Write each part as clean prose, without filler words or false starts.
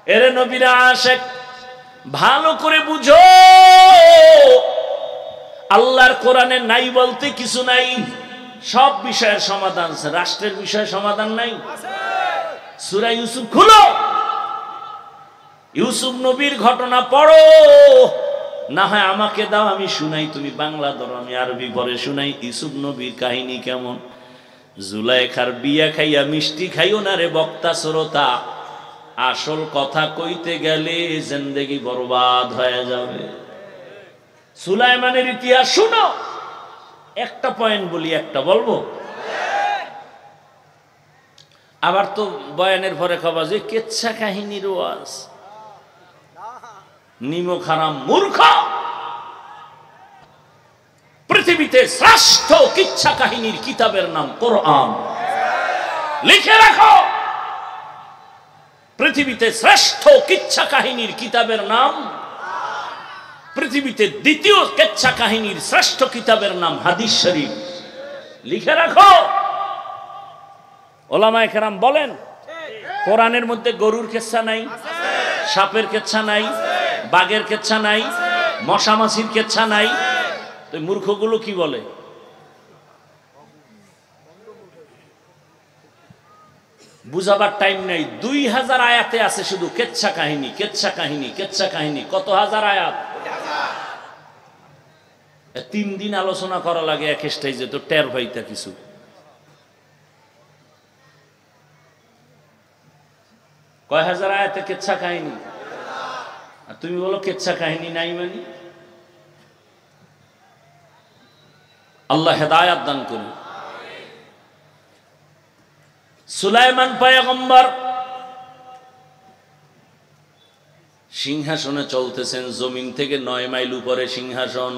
এরে নবীরা আশেক, ভালো করে বুঝো, আল্লাহর কোরআনে নাই বলতে কিছু নাই। সব বিষয়ের সমাধান আছে, রাষ্ট্রের বিষয়ে সমাধান নাই? সূরা ইউসুফ খুলো, ইউসুফ নবীর ঘটনা পড়ো। না হয় আমাকে দাও, আমি শুনাই, তুমি বাংলা ধরো, আমি আরবি পরে শুনাই। ইউসুফ নবীর কাহিনী কেমন? জুলাইখার বিয়া খাইয়া মিষ্টি খাইও না রে বক্তা শ্রোতা, আসল কথা কইতে গেলে জিন্দেগি বরবাদ হয়ে যাবে। সুলাইমানের ইতিহাস শুনো, একটা পয়েন্ট বলি, একটা বলবো। আবার তো বয়ানের পরে খবর যে কেচ্ছা কাহিনীর ওয়াজ। নিমক হারাম মূর্খ, পৃথিবীতে শ্রেষ্ঠ কিচ্ছা কাহিনীর কিতাবের নাম কোরআন। লিখে রাখো, পৃথিবীতে শ্রেষ্ঠ কিচ্ছা কাহিনীর কিতাবের নাম, পৃথিবীতে দ্বিতীয় কিচ্ছা কাহিনীর শ্রেষ্ঠ কিতাবের নাম হাদিস শরীফ। লিখে রাখো। ওলামায়ে কেরাম বলেন, কোরআনের মধ্যে গরুর কেচ্ছা নাই, সাপের কেচ্ছা নাই, বাঘের কেচ্ছা নাই, মশা মাছির কেচ্ছা নাই। তো মূর্খগুলো কি বলে? বুঝাবার টাইম নেই। 2000 আয়াতে আছে শুধু কেচ্ছা কাহিনী, কেচ্ছা কাহিনী, কেচ্ছা কাহিনী। কত হাজার আয়াত? 3 দিন আলোচনা করা লাগে এক স্টেজে, তো টের পাইতা কিছু। কয় হাজার আয়াতে কেচ্ছা কাহিনী, আর তুমি বলো কেচ্ছা কাহিনী নাই মানে? আল্লাহ হেদায়াত দান করুন। সুলাইমান পয়গম্বর সিংহাসনে চলতেছেন, জমিন থেকে 9 মাইল উপরে সিংহাসন।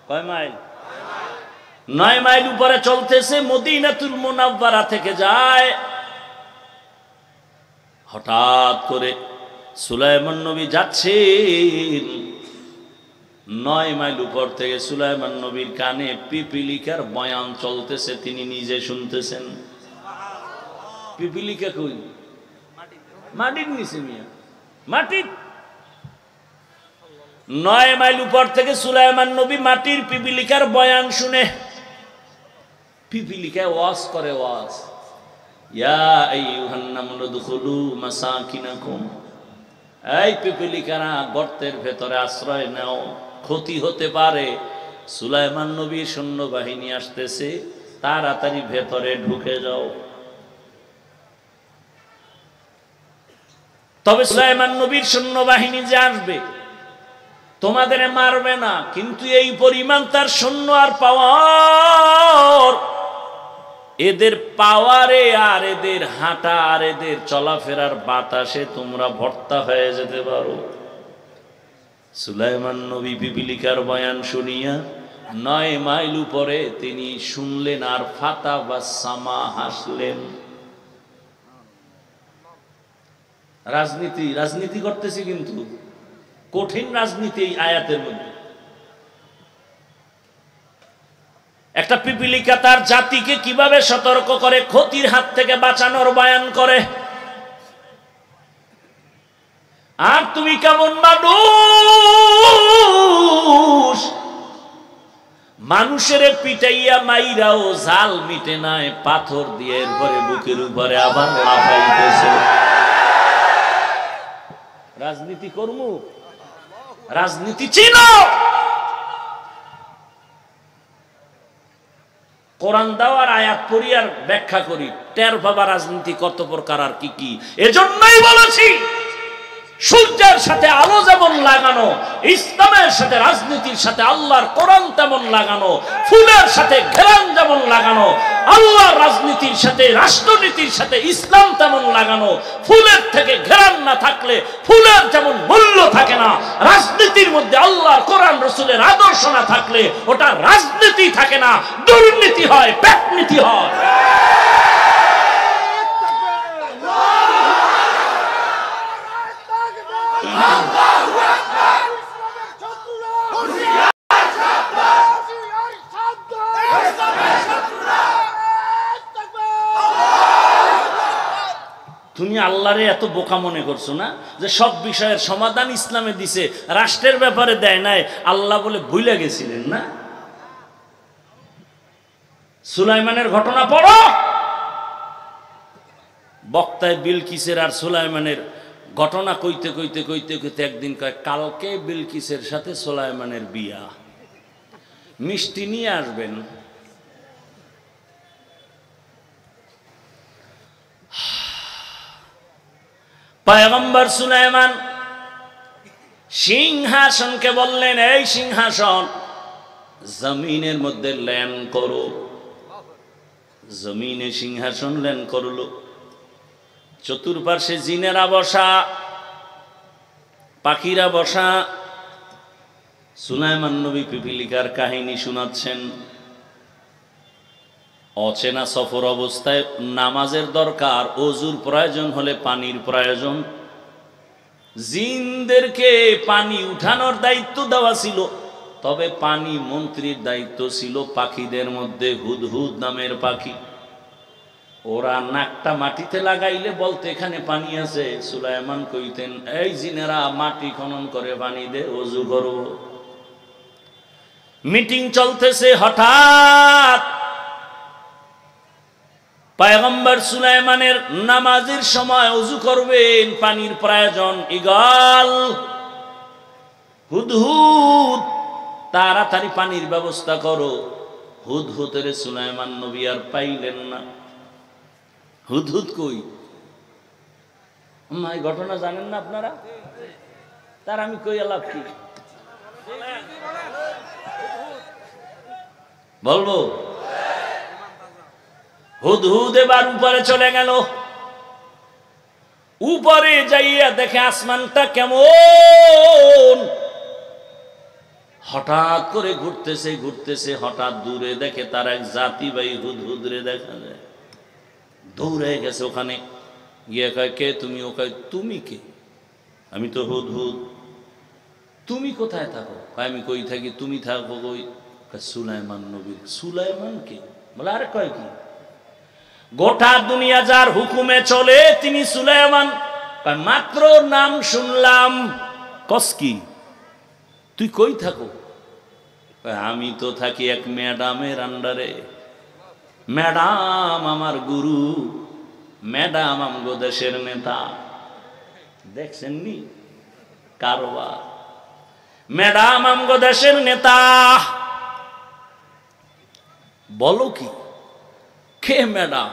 কয় মাইল? 9 মাইল উপরে চলতেছে, মদিনাতুল মুনাওয়ারা থেকে যায়। হঠাৎ করে সুলাইমান নবী যাচ্ছেন, 9 মাইল উপর থেকে সুলাইমান নবীর কানে পিপিলিকার বয়ান চলতেছে, তিনি নিজে শুনতেছেন। পিপিলিকা কই? মাটির নিচে মিয়া, মাটির। 9 মাইল উপর থেকে সুলাইমান নবী মাটির পিপিলিকার বয়ান শুনে। পিপিলিকায় ওয়াজ করে, ওয়াজ, ইয়া আইয়ুহান নামলু দুখুলু মাসাকিনাকুম। এই পিপিলিকারা, গর্তের ভেতরে আশ্রয় নাও, ক্ষতি হতে পারে। সুলাইমান নবীর সৈন্যবাহিনী আসতেছে, তাড়াতাড়ি ভেতরে ঢুকে যাও। তবে সুলাইমান নবীর সৈন্যবাহিনী যে আসবে, তোমাদের মারবে না, কিন্তু এই পরিমাণ তার সৈন্য আর পাওয়ার, এদের পাওয়ারে আর এদের হাঁটা আর এদের চলাফেরার বাতাসে তোমরা ভর্তা হয়ে যেতে পারো। সুলাইমান নবী পিপিলিকার বয়ান শুনিয়া 9 মাইল উপরে তিনি শুনলেন, আর ফাতা বা সামা হাসলেন। রাজনীতি, রাজনীতি করতেছি, কিন্তু কঠিন রাজনীতি এই আয়াতের মধ্যে। একটা পিপিলিকা তার জাতিকে কিভাবে সতর্ক করে, ক্ষতির হাত থেকে বাঁচানোর বয়ান করে। আর তুমি কেমন মানুষ, মানুষের পিটাইয়া মাইরাও জাল মিটে নাই, পাথর দিয়ে এরপরে বুকের উপরে আবার লাফাইতেছে। রাজনীতি করমু, রাজনীতি চিনো। কোরআন দেওয়ার আয়াত পড়ি আর ব্যাখ্যা করি, টের পাবা রাজনীতি কত প্রকার আর কি কি। এজন্যই বলেছি, সূর্যের সাথে আলো যেমন লাগানো, ইসলামের সাথে রাজনীতির সাথে আল্লাহর কোরআন তেমন লাগানো, ফুলের সাথে ঘেরান যেমন লাগানো, আল্লাহর রাজনীতির সাথে রাষ্ট্রনীতির সাথে ইসলাম তেমন লাগানো। ফুলের থেকে ঘেরান না থাকলে ফুলের যেমন মূল্য থাকে না, রাজনীতির মধ্যে আল্লাহর কোরআন রাসূলের আদর্শ না থাকলে ওটা রাজনীতি থাকে না, দুর্নীতি হয়, পেটনীতি হয়। তুমি আল্লাহরে এত বোকা মনে করছো না যে সব বিষয়ের সমাধান ইসলামে দিছে, রাষ্ট্রের ব্যাপারে দেয় নাই? আল্লাহ বলে ভুলে গেছিলেন না? সুলাইমানের ঘটনা পড়ো। বক্তায় বিলকিসের আর সুলাইমানের ঘটনা কইতে কইতে কইতে কইতে একদিন কয়, কালকে বিলকিসের সাথে সুলাইমানের বিয়া, মিষ্টি নিয়ে আসবেন। পয়গম্বর সুলাইমান সিংহাসনকে বললেন, এই সিংহাসন জমিনের মধ্যে ল্যান্ড করো। জমিনে সিংহাসন ল্যান্ড করলো। চতুর্পার্শ্বে জিনেরা বসা, পাখিরা বসা। সুলাইমান নবী পিপিলিকার কাহিনী শোনাচ্ছেন। অচেনা সফর অবস্থায় নামাজের দরকার, অজুর প্রয়োজন হলে পানির প্রয়োজন। জিনদেরকে পানি উঠানোর দায়িত্ব দেওয়া ছিল, তবে পানি মন্ত্রীর দায়িত্ব ছিল পাখিদের মধ্যে হুদহুদ নামের পাখি। ওরা নাকটা মাটিতে লাগাইলে বলতে এখানে পানি আছে। সুলাইমান কইতেন, এই জিনেরা মাটি খনন করে পানি দে, ওযু করো। মিটিং চলতেছে, হঠাৎ পয়গম্বর সুলাইমানের নামাজের সময় ওযু করবেন, পানির প্রয়োজন। ইগল হুদহুদ তাড়াতাড়ি পানির ব্যবস্থা করো। হুদহুদের সুলাইমান নবী আর পাইলেন না। হুদহুদ কই? এই ঘটনা জানেন না আপনারা? তার আমি কই আলাপ কি বলবো? হুদহুদ এবার উপরে চলে গেল। উপরে যাইয়া দেখে আসমানটা কেমন। হঠাৎ করে ঘুরতেছে ঘুরতেছে, হঠাৎ দূরে দেখে তার এক জাতি ভাই হুদহুদ রে দেখা যায়। দৌড়ে গেছে ওখানে, গিয়ে কয়, কে তুমি? ও কয়, তুমি কে? আমি তো হুদহুদ। তুমি কোথায় থাকো? আমি কই থাকি। তুমি থাকো কই? সুলাইমান নবী। সুলাইমান কে? বলে, আরে কয় কি? গোটা দুনিয়া যার হুকুমে চলে তিনি সুলাইমান। মাত্র নাম শুনলাম। কস কি? তুই কই থাকো? আমি তো থাকি এক ম্যাডামের আন্ডারে। ম্যাডাম আমার গুরু, ম্যাডাম আমগো দেশের নেতা। দেখছেননি কারবার? ম্যাডাম আমগো দেশের নেতা। বলো কি? কে ম্যাডাম?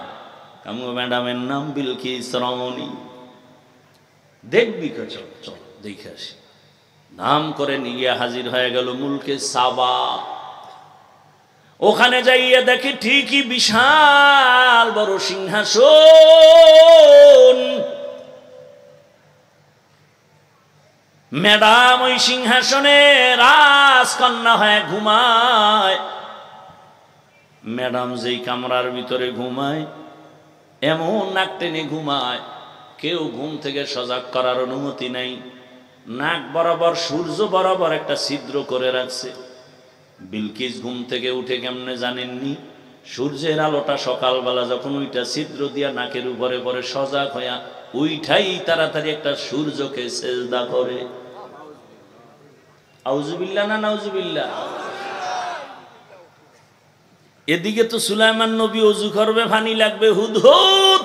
আমগো ম্যাডামের নাম বিলকিস রমণী। দেখবি কে? চল চল দেখে আসি। নাম করে নিয়ে হাজির হয়ে গেল মুলকে সাবা। ওখানে যাইয়া দেখি ঠিকই বিশাল বড় সিংহাসন। ম্যাডাম ওই সিংহাসনে রাজকন্যা হয়ে ঘুমায়। ম্যাডাম যেই কামরার ভিতরে ঘুমায়, এমন নাক টেনে ঘুমায়, কেউ ঘুম থেকে সজাগ করার অনুমতি নাই। নাক বরাবর, সূর্য বরাবর একটা ছিদ্র করে রাখছে। বিলকিস ঘুম থেকে উঠে কেমনে জানেননি? সূর্যের আলোটা সকালবেলা যখন ওইটা ছিদ্র দিয়া নাকের উপরে পরে, সজাগ হইয়া ওইটাই তাড়াতাড়ি একটা সূর্যকে সেজদা করে। আউযুবিল্লাহ না নাউযুবিল্লাহ? এদিকে তো সুলাইমান নবী ওযু করবে, পানি লাগবে, হুদহুদ।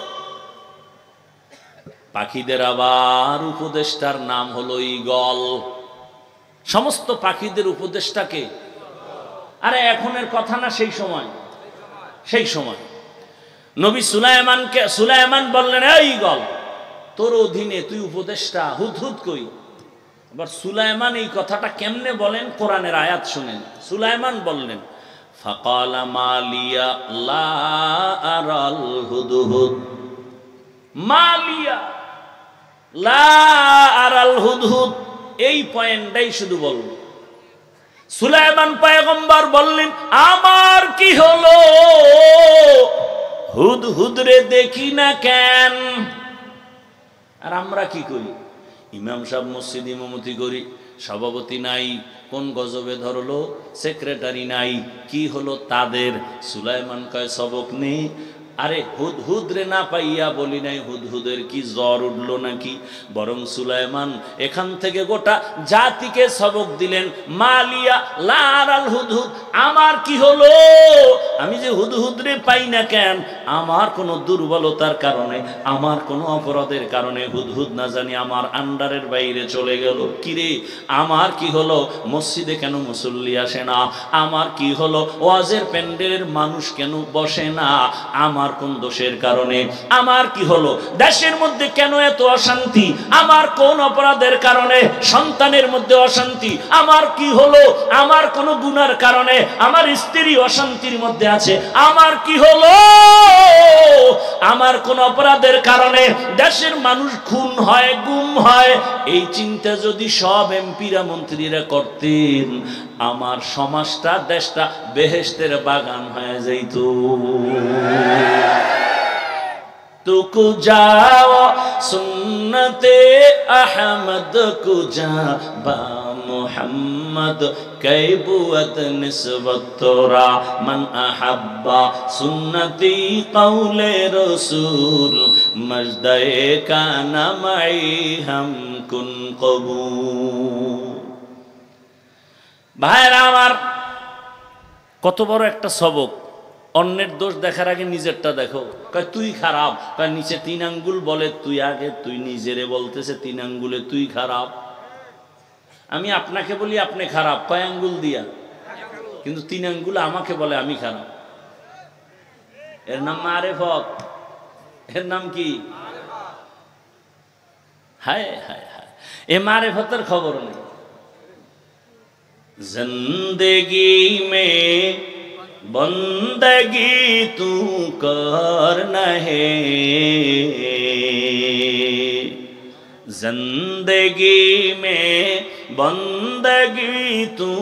পাখিদের আবার উপদেষ্টার নাম হলো ঈগল। সমস্ত পাখিদের উপদেষ্টাকে, আরে এখনের কথা না, সেই সময়। সেই সময় নবী সুলাইমানকে, সুলাইমান বললেন, এই ঈগল তোর অধীনে, তুই উপদেষ্টা। হুদহুদ কই? আবার সুলাইমান এই কথাটা কেমনে বলেন? কোরআনের আয়াত শুনেন। সুলাইমান বললেন, ফাকালা মালিয়া লা আরাল হুদহুদ। মালিয়া লা আরাল হুদহুদ, এই পয়েন্টটাই শুধু বলবো। সুলাইমান পয়গম্বর বললেন, আমার কি হলো? হুদহুদ রে দেখি না কেন? আর আমরা কি করি? ইমাম সাহেব মসজিদ ইমামতি করি, সভাপতি নাই, কোন গজবে ধরলো, সেক্রেটারি নাই, কি হলো তাদের? সুলাইমান কয়, সবক নেই, আরে হুদহুদ রে না পাইয়া বলি নাই হুদহুদের কি জ্বর উঠলো নাকি, বরং সুলাইমান এখান থেকে গোটা জাতিকে সবক দিলেন, মালিয়া লারাল হুদহুদ, আমার কি হলো, আমি যে হুদহুদ রে পাই না কেন, আমার কোনো দুর্বলতার কারণে, আমার কোনো অপরাধের কারণে হুদহুদ না জানি আমার আন্ডারের বাইরে চলে গেল। কিরে আমার কি হলো, মসজিদে কেন মুসল্লি আসে না, আমার কি হলো, ওয়াজের প্যান্ডেলের মানুষ কেন বসে না, আমার কোন দোষের কারণে, আমার কি হলো, দেশের মধ্যে কেন এত অশান্তি, আমার কোন অপরাধের কারণে সন্তানের মধ্যে অশান্তি, আমার কি হলো, আমার কোন গুনার কারণে আমার স্ত্রী অশান্তির মধ্যে আছে, আমার কি হলো, আমার কোন অপরাধের কারণে দেশের মানুষ খুন হয় গুম হয়, এই চিন্তা যদি সব এমপিরা মন্ত্রীরা করতেন, আমার সমাজটা দেশটা বেহেশতের বাগান হয়ে যাইত। तुकु जाओ सुन्नते अहमद कुजा बा मुहम्मद कैबुअत निस्बत तोरा मन अहब्बा सुन्नती कौले रसूल मजदे का नमई हम कुन कबूल। ভাইরা আমার, কত বড় একটা সবক, অন্যের দোষ দেখার আগে নিজেরটা দেখো। কয় তুই খারাপ, কয় নিচে 3 আঙ্গুল বলে তুই আগে, তুই নিজেরে বলতেছে 3 আঙ্গুলে তুই খারাপ। আমি আপনাকে বলি আপনি খারাপ, কয় আঙ্গুল দিয়া, কিন্তু 3 আঙ্গুল আমাকে বলে আমি খারাপ। এর নাম মারেফত, এর নাম কি? হায় হায় হায়, এ মারেফতের খবর নেই। जिंदगी में बंदगी तू करना है, जिंदगी में बंदगी तू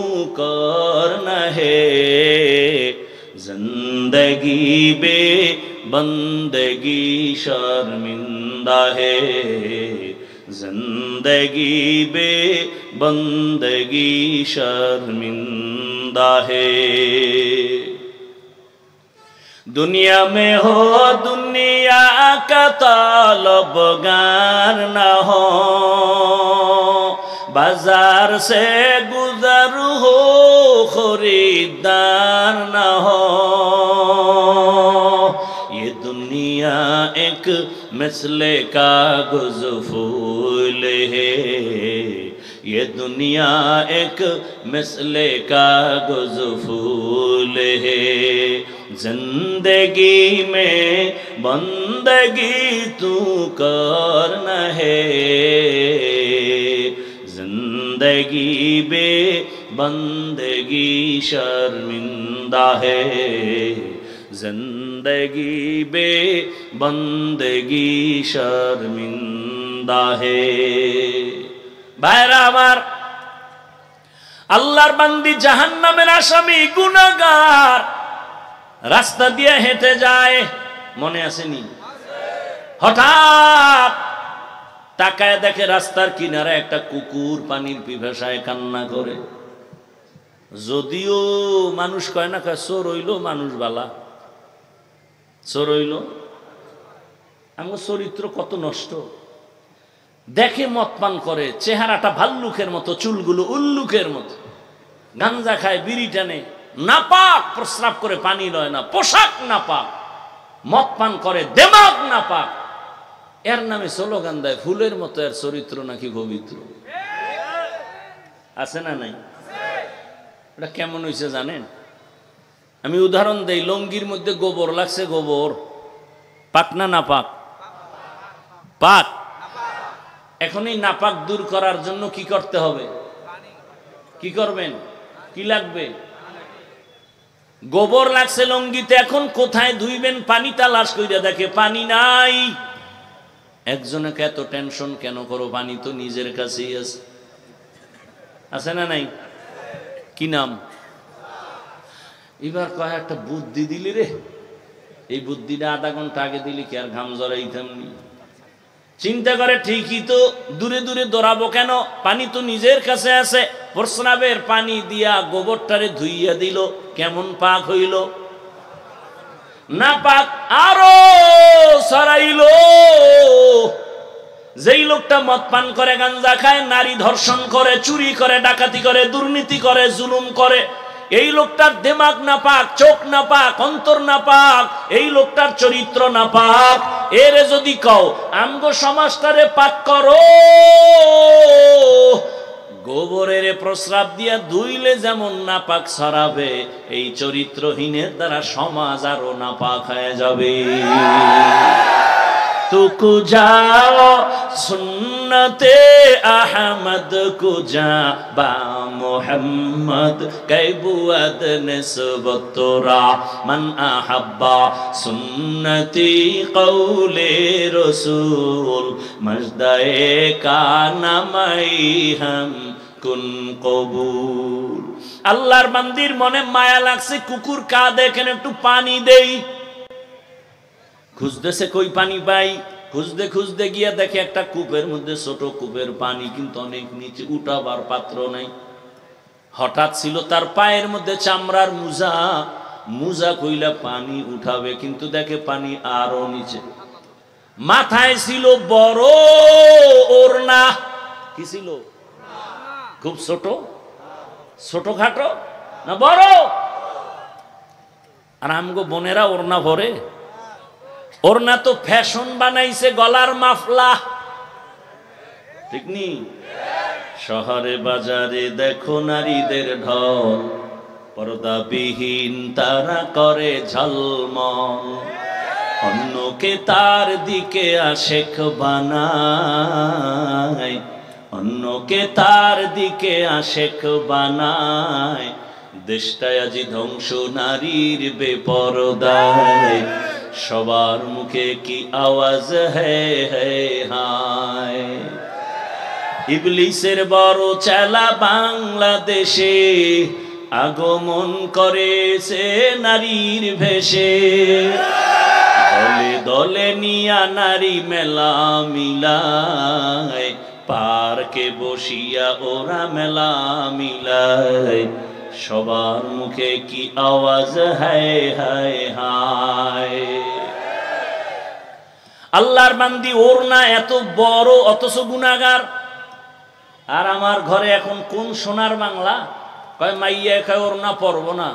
करना है, जिंदगी बे बंदगी शर्मिंदा है, जिंदगी बे बंदगी शर्मिंदा है। दुनिया में हो दुनिया का तालबगार न हो, बाजार से गुजर हो खरीदार न हो, ये दुनिया एक मिसले कागज फूल है, ये दुनिया एक मिसले कागज फूल है, जिंदगी में बंदगी तू करना है, जिंदगी बे बंदगी शर्मिंदा है, जिंदगी बे बंदगी शर्मिंदा है। भाईरा आमार, আল্লাহর বান্দি জাহান্নামের আসামি গুনাহগার রাস্তা দিয়ে হেঁটে যায়, মনে আসেনি? হঠাৎ তাকায় দেখে রাস্তার কিনারে একটা কুকুর পানির পিপাসায় কান্না করে। যদিও মানুষ কয় না, কয় চোর হইল মানুষ বালা, চোর হইল। আমার চরিত্র কত নষ্ট, দেখে মদ পান করে, চেহারাটা ভাল্লুকের মতো, চুলগুলো উল্লুকের মতো, গাঞ্জা খায়, বিড়ি টানে, নাপাক প্রস্রাব করে, পানি লয় না, পোশাক নাপাক, মদ পান করে, দেমাগ নাপাক, এর নামে স্লোগান দেয় ফুলের মতো এর চরিত্র নাকি পবিত্র। আছে না নাই? এটা কেমন হয়েছে জানেন? আমি উদাহরণ দেই, লঙ্গির মধ্যে গোবর লাগছে, গোবর পাক না নাপাক? পাক। এখন এই নাপাক দূর করার জন্য কি করতে হবে? কি করবেন? কি লাগবে? গোবর লাগছে লঙ্গিতে, এখন কোথায় ধুইবেন? পানি তালাশ কইরা দেখে পানি নাই। একজনকে এত টেনশন কেন করো? পানি তো নিজের কাছেই আছে। আছে না নাই? কি নাম? এবার কয় একটা বুদ্ধি দিলি রে, এই বুদ্ধিটা আধা ঘন্টা আগে দিলি কি আর ঘাম জড়াইতাম নি। চিন্তা করে ঠিকই তো, দূরে দূরে দৌড়াবো কেন? পানি তো নিজের কাছে আছে। প্রস্রাবের পানি দিয়া গোবরটারে ধুইয়া দিল, কেমন পাক হইল? নাপাক আরো ছড়াইলো। যেই লোকটা মদ পান করে, গাঞ্জা খায়, নারী ধর্ষণ করে, চুরি করে, ডাকাতি করে, দুর্নীতি করে, জুলুম করে, এই লোকটার দিমাগ নাপাক, চোখ নাপাক, অন্তর নাপাক, এই লোকটার চরিত্র নাপাক। এরে যদি কও আমগো সমাজটারে পাক করো, গোবরের প্রস্রাব দিয়া ধুইলে যেমন নাপাক ছড়াবে, এই চরিত্রহীনের দ্বারা সমাজ আরো নাপাক হয়ে যাবে। तुकु जाओ सुन्नते अहमद कुजा बा मोहम्मद कैबुअद निस्बतुरा मन अहब्बा सुन्नती कौले रसूल मजदाए का नमई हम कुन कबूल। আল্লাহর বান্দির মনে মায়া লাগছে, কুকুর কাঁদে, এখানে একটু পানি দেই। খুঁজতেছে কই পানি পাই, খুঁজতে খুঁজতে গিয়া দেখে একটা কূপের মধ্যে, ছোট কূপের পানি কিন্তু অনেক নিচে, উঠাবার পাত্র নাই। হঠাৎ ছিল তার পায়ের মধ্যে চামড়ার মুজা, মুজা কইলা পানি উঠাবে, কিন্তু দেখে পানি আরো নিচে। মাথায় ছিল বড় ওড়না, কি ছিল? খুব ছোট, ছোটখাটো না বড়? আর আমগো বোনেরা ওড়না ভরে, ওড়না তো ফ্যাশন বানাইছে, গলার মাফলা, ঠিক নি? শহরে বাজারে দেখো নারীদের ঢল, পর্দাবিহীন তারা করে ঝলমল, অন্যকে তার দিকে আশেক বানায়, অন্যকে তার দিকে আশেক বানায়। দেশটায় আজি ধ্বংস নারীর বেপরদায়, সবার মুখে কি আওয়াজ হায়। ইবলিসের বড় চেলা বাংলাদেশে আগমন করেছে নারীর ভেষে, দলে দলে নিয়া নারী মেলা মিলায়, পার্কে বসিয়া ওরা মেলা মিলায়, সবার মুখে কি আওয়াজ হায় হায় হায়। আল্লাহর বান্দি ওড়না এত বড়, অথচ গুনাহগার। আর আমার ঘরে এখন কোন সোনার বাংলা, কয় মাইয়া কয় ওড়না পরবো না,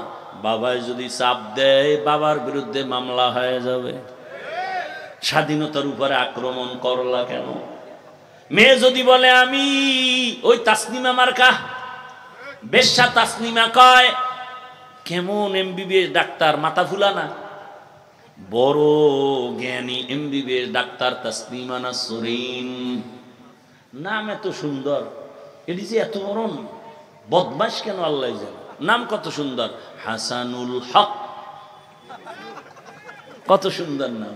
বাবায় যদি চাপ দেয় বাবার বিরুদ্ধে মামলা হয়ে যাবে। স্বাধীনতার উপরে আক্রমণ করলা কেন? মেয়ে যদি বলে আমি ওই তাসনিমা মার্কা, বেশ্যা তাসনিমা, কয় কেমন এমবিবিএস ডাক্তার, মাথা ফুলা না? বড় জ্ঞানী এমবিবিএস ডাক্তার তাসনিমা নাসরিন, নাম এত সুন্দর, এটি যে এত বড় বদমাশ কেন আল্লাহ জানে। নাম কত সুন্দর, হাসানুল হক, কত সুন্দর নাম।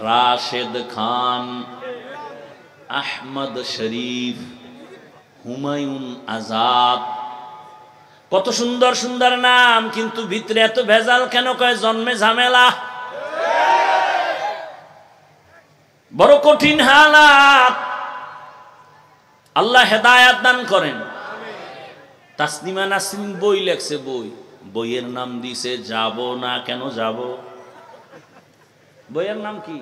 রাশেদ খান, আহমদ শরীফ, হুমায়ুন আজাদ, কত সুন্দর সুন্দর নাম, কিন্তু ভিতরে এত ভেজাল কেন? কয় জন্মে ঝামেলা, বড় কঠিন হালাত। আল্লাহ হেদায়াত দান করেন। তাসনিমা নাসরিন বই লেখছে, বইয়ের নাম দিছে যাব না কেন যাব। বইয়ের নাম কি?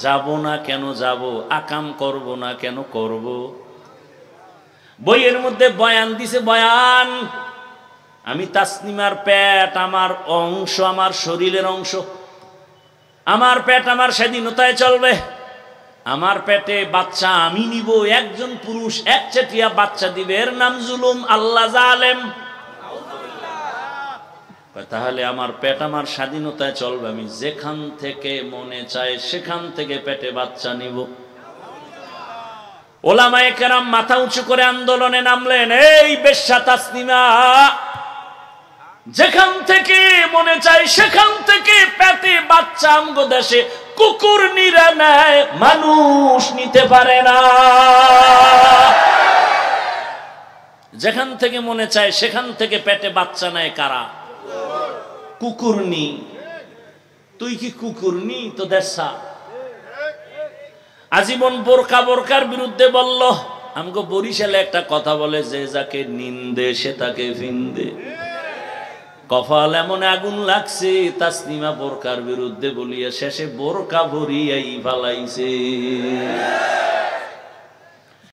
যাব না কেন যাব, আকাম করব না কেন করব। বইয়ের মধ্যে বয়ান দিছে, বয়ান আমি তাসনিমার পেট আমার অংশ, আমার শরীরের অংশ, আমার পেট আমার স্বাধীনতায় চলবে, আমার পেটে বাচ্চা আমি নিব, একজন পুরুষ একচেটিয়া বাচ্চা দিবে, এর নাম জুলুম, আল্লাহ জালেম। তাহলে আমার পেট আমার স্বাধীনতায় চলবে, আমি যেখান থেকে মনে চায় সেখান থেকে পেটে বাচ্চা নিব। ওলামায়ে কেরাম মাথা উঁচু করে আন্দোলনে নামলেন। এই বেশ্যা তাসনিমা যেখান থেকে মনে চায় সেখান থেকে পেটে বাচ্চা আমগো দেশে কুকুর নিরা নেয়, মানুষ নিতে পারে না। যেখান থেকে মনে চায় সেখান থেকে পেটে বাচ্চা নেয় কারা? কুকুরনি। তুই কি কুকুরনি? তো দেশা আজীবন বোরকার বিরুদ্ধে বলল। আমগো বরিশালে একটা কথা বলে, যে যাকে নিন্দে সে তাকে ফিন্দে। কপাল এমন আগুন লাগছে তাসলিমা বোরকার বিরুদ্ধে বলিয়া শেষে বোরকা ভরিয়াই ফালাইছে।